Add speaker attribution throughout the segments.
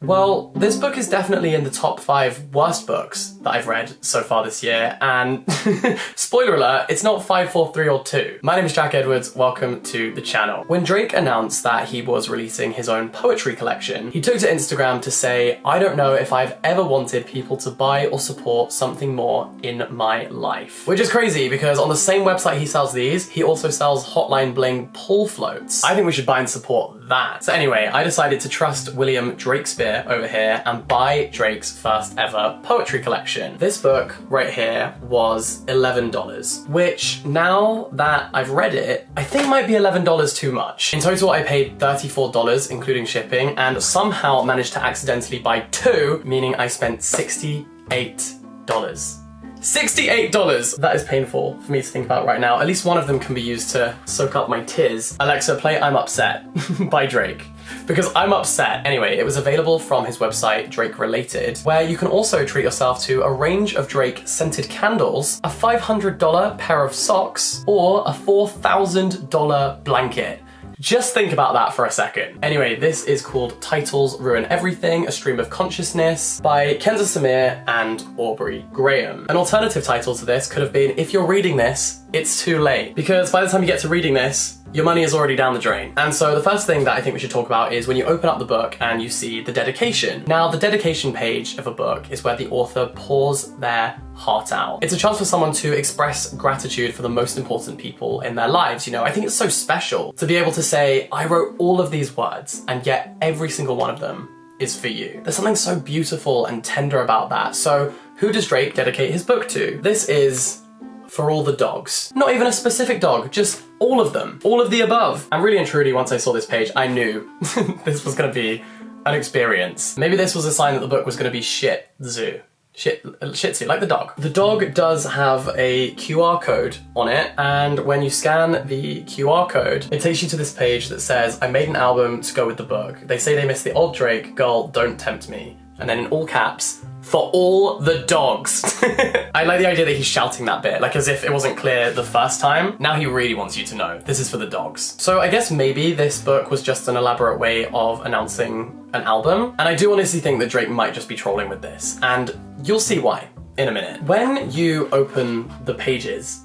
Speaker 1: Well, this book is definitely in the top 5 worst books that I've read so far this year, and spoiler alert, it's not 5, 4, 3 or 2. My name is Jack Edwards, welcome to the channel. When Drake announced that he was releasing his own poetry collection, he took to Instagram to say, "I don't know if I've ever wanted people to buy or support something more in my life." Which is crazy because on the same website he sells these, he also sells Hotline Bling pull floats. I think we should buy and support that. So anyway, I decided to trust William Drakespeare over here and buy Drake's first ever poetry collection. This book right here was $11, which now that I've read it, I think might be $11 too much. In total, I paid $34, including shipping, and somehow managed to accidentally buy 2, meaning I spent $68. $68! That is painful for me to think about right now. At least one of them can be used to soak up my tears. Alexa, play I'm Upset by Drake. Because I'm upset. Anyway, it was available from his website, Drake Related, where you can also treat yourself to a range of Drake scented candles, a $500 pair of socks, or a $4,000 blanket. Just think about that for a second. Anyway, this is called Titles Ruin Everything, A Stream of Consciousness by Kenza Samir and Aubrey Graham. An alternative title to this could have been, if you're reading this, it's too late. Because by the time you get to reading this, your money is already down the drain. And so the first thing that I think we should talk about is when you open up the book and you see the dedication. Now, the dedication page of a book is where the author pours their heart out. It's a chance for someone to express gratitude for the most important people in their lives. You know, I think it's so special to be able to say, I wrote all of these words and yet every single one of them is for you. There's something so beautiful and tender about that. So who does Drake dedicate his book to? This is for all the dogs. Not even a specific dog, just all of them. All of the above. And really and truly, once I saw this page, I knew this was gonna be an experience. Maybe this was a sign that the book was gonna be shih tzu, like the dog. The dog does have a QR code on it, and when you scan the QR code, it takes you to this page that says, I made an album to go with the book. They say they miss the old Drake, girl, don't tempt me. And then in all caps, for all the dogs. I like the idea that he's shouting that bit, like as if it wasn't clear the first time. Now he really wants you to know, this is for the dogs. So I guess maybe this book was just an elaborate way of announcing an album. And I do honestly think that Drake might just be trolling with this. And you'll see why in a minute. When you open the pages,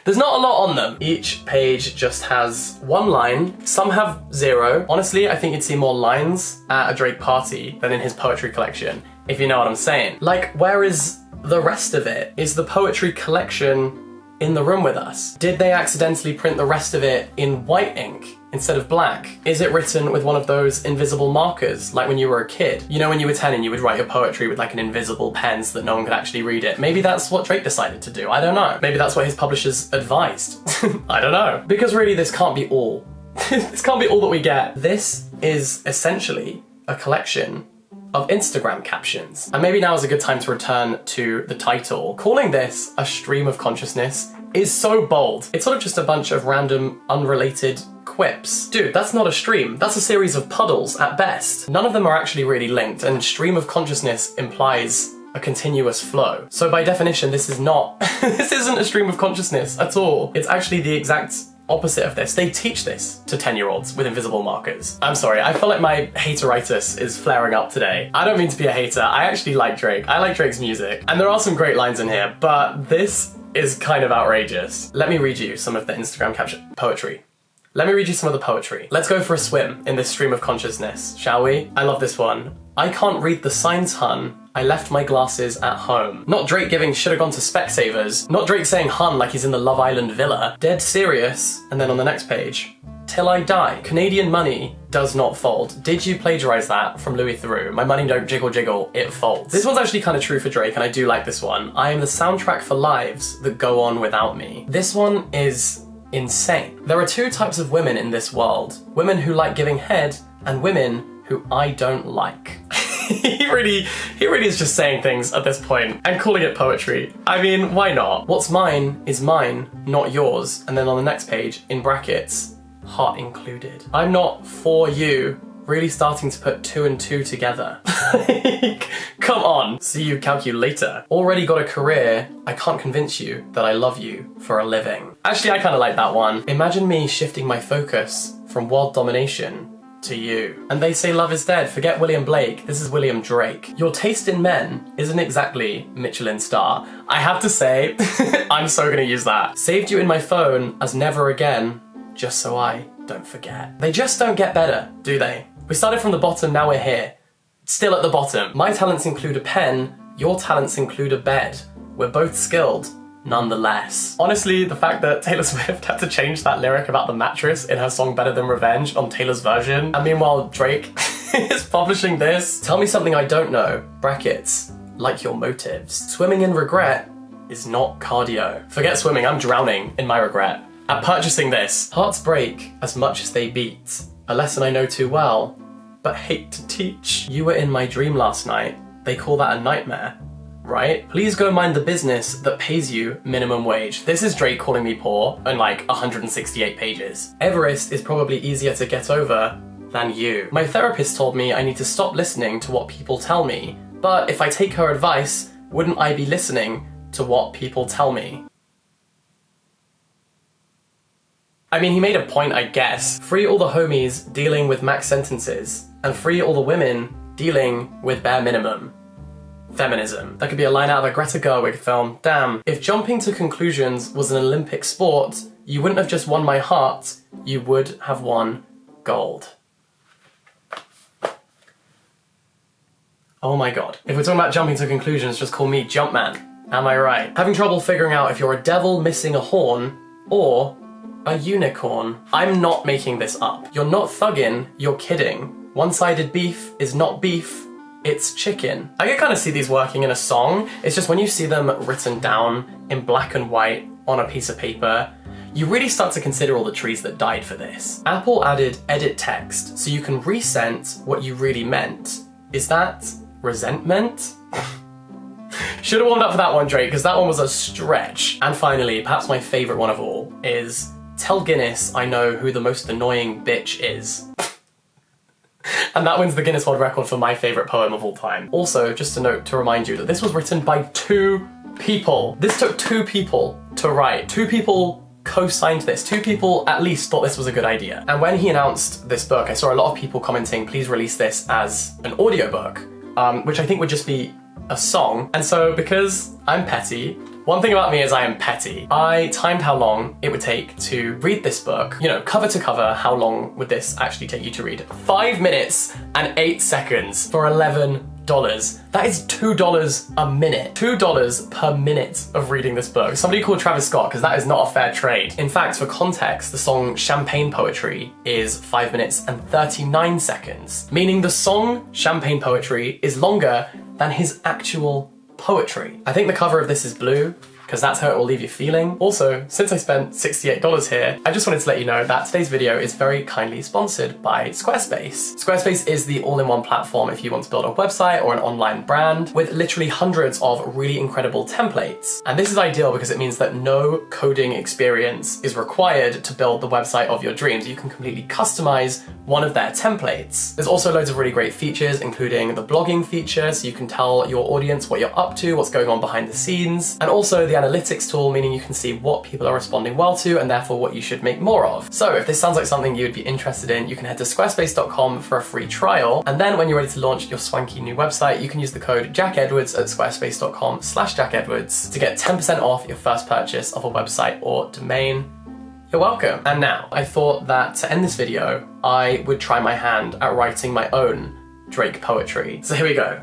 Speaker 1: there's not a lot on them. Each page just has 1 line. Some have 0. Honestly, I think you'd see more lines at a Drake party than in his poetry collection, if you know what I'm saying. Like, where is the rest of it? Is the poetry collection in the room with us? Did they accidentally print the rest of it in white ink instead of black? Is it written with one of those invisible markers, like when you were a kid? You know, when you were 10 and you would write your poetry with like an invisible pen so that no one could actually read it. Maybe that's what Drake decided to do, I don't know. Maybe that's what his publishers advised. I don't know. Because really, this can't be all. This can't be all that we get. This is essentially a collection of Instagram captions. And maybe now is a good time to return to the title. Calling this a stream of consciousness is so bold. It's sort of just a bunch of random, unrelated quips. Dude, that's not a stream. That's a series of puddles at best. None of them are actually really linked, and stream of consciousness implies a continuous flow. So by definition, this is not, this isn't a stream of consciousness at all. It's actually the exact opposite of this. They teach this to 10-year-olds with invisible markers. I'm sorry, I feel like my hateritis is flaring up today. I don't mean to be a hater, I actually like Drake. I like Drake's music, and there are some great lines in here, but this is kind of outrageous. Let me read you some of the Instagram caption poetry. Let me read you some of the poetry. Let's go for a swim in this stream of consciousness, shall we? I love this one. I can't read the signs, hun. I left my glasses at home. Not Drake giving shoulda gone to Specsavers. Not Drake saying hun like he's in the Love Island villa. Dead serious. And then on the next page, till I die. Canadian money does not fold. Did you plagiarize that from Louis Theroux? My money don't jiggle jiggle, it folds. This one's actually kind of true for Drake, and I do like this one. I am the soundtrack for lives that go on without me. This one is insane. There are 2 types of women in this world. Women who like giving head, and women who I don't like. He really is just saying things at this point and calling it poetry. I mean, why not? What's mine is mine, not yours. And then on the next page, in brackets, heart included. I'm not for you, really starting to put 2 and 2 together. Come on, see you calculator. Already got a career, I can't convince you that I love you for a living. Actually, I kind of like that one. Imagine me shifting my focus from world domination to you. And they say love is dead. Forget William Blake. This is William Drake. Your taste in men isn't exactly Michelin star. I have to say, I'm so gonna use that. Saved you in my phone as never again, just so I don't forget. They just don't get better, do they? We started from the bottom, now we're here. Still at the bottom. My talents include a pen, your talents include a bed. We're both skilled, nonetheless. Honestly, the fact that Taylor Swift had to change that lyric about the mattress in her song Better Than Revenge on Taylor's version, and meanwhile Drake is publishing this. Tell me something I don't know, brackets, like your motives. Swimming in regret is not cardio. Forget swimming, I'm drowning in my regret. At purchasing this, hearts break as much as they beat. A lesson I know too well, but hate to teach. You were in my dream last night. They call that a nightmare, right? Please go mind the business that pays you minimum wage. This is Drake calling me poor in like 168 pages. Everest is probably easier to get over than you. My therapist told me I need to stop listening to what people tell me, but if I take her advice, wouldn't I be listening to what people tell me? I mean, he made a point, I guess. Free all the homies dealing with max sentences, and free all the women dealing with bare minimum. Feminism. That could be a line out of a Greta Gerwig film. Damn. If jumping to conclusions was an Olympic sport, you wouldn't have just won my heart, you would have won gold. Oh my god. If we're talking about jumping to conclusions, just call me Jumpman. Am I right? Having trouble figuring out if you're a devil missing a horn, or a unicorn. I'm not making this up. You're not thuggin', you're kidding. One-sided beef is not beef, it's chicken. I can kind of see these working in a song. It's just when you see them written down in black and white on a piece of paper, you really start to consider all the trees that died for this. Apple added edit text so you can resent what you really meant. Is that resentment? Should have warmed up for that one, Drake, because that one was a stretch. And finally, perhaps my favorite one of all is tell Guinness I know who the most annoying bitch is. And that wins the Guinness World Record for my favorite poem of all time. Also, just a note to remind you that this was written by 2 people. This took 2 people to write. 2 people co-signed this. 2 people at least thought this was a good idea. And when he announced this book, I saw a lot of people commenting, please release this as an audiobook, which I think would just be a song. And so because I'm petty, one thing about me is I am petty. I timed how long it would take to read this book. You know, cover to cover, how long would this actually take you to read? 5 minutes and 8 seconds for $11. That is $2 a minute. $2 per minute of reading this book. Somebody called Travis Scott, because that is not a fair trade. In fact, for context, the song Champagne Poetry is 5 minutes and 39 seconds, meaning the song Champagne Poetry is longer than his actual poetry. I think the cover of this is blue, because that's how it will leave you feeling. Also, since I spent $68 here, I just wanted to let you know that today's video is very kindly sponsored by Squarespace. Squarespace is the all-in-one platform if you want to build a website or an online brand with literally hundreds of really incredible templates. And this is ideal because it means that no coding experience is required to build the website of your dreams. You can completely customize one of their templates. There's also loads of really great features, including the blogging feature, so you can tell your audience what you're up to, what's going on behind the scenes, and also the analytics tool, meaning you can see what people are responding well to and therefore what you should make more of. So if this sounds like something you would be interested in, you can head to squarespace.com for a free trial. And then when you're ready to launch your swanky new website, you can use the code jackedwards at squarespace.com/jackedwards to get 10% off your first purchase of a website or domain. You're welcome. And now, I thought that to end this video, I would try my hand at writing my own Drake poetry. So here we go.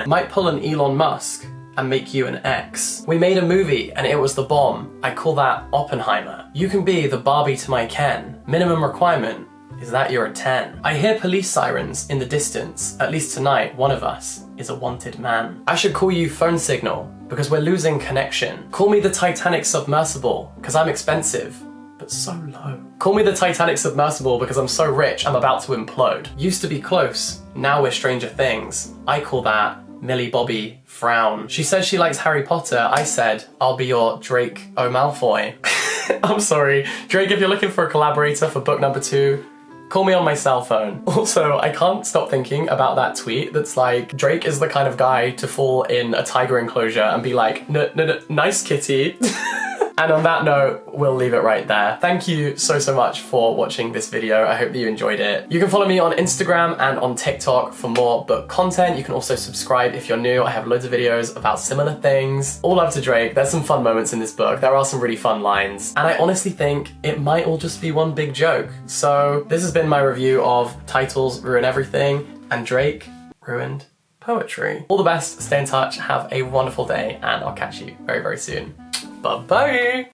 Speaker 1: Might pull an Elon Musk and make you an X. We made a movie and it was the bomb. I call that Oppenheimer. You can be the Barbie to my Ken. Minimum requirement is that you're a 10. I hear police sirens in the distance. At least tonight, one of us is a wanted man. I should call you phone signal because we're losing connection. Call me the Titanic submersible because I'm expensive, but so low. Call me the Titanic submersible because I'm so rich I'm about to implode. Used to be close, now we're Stranger Things. I call that Millie Bobby frown. She says she likes Harry Potter. I said, I'll be your Drake O'Malfoy. I'm sorry. Drake, if you're looking for a collaborator for book number 2, call me on my cell phone. Also, I can't stop thinking about that tweet that's like, Drake is the kind of guy to fall in a tiger enclosure and be like, no, nice kitty. And on that note, we'll leave it right there. Thank you so much for watching this video. I hope that you enjoyed it. You can follow me on Instagram and on TikTok for more book content. You can also subscribe if you're new. I have loads of videos about similar things. All love to Drake. There's some fun moments in this book. There are some really fun lines. And I honestly think it might all just be one big joke. So this has been my review of Titles Ruin Everything and Drake Ruined Poetry. All the best, stay in touch, have a wonderful day, and I'll catch you very, very soon. Bye-bye!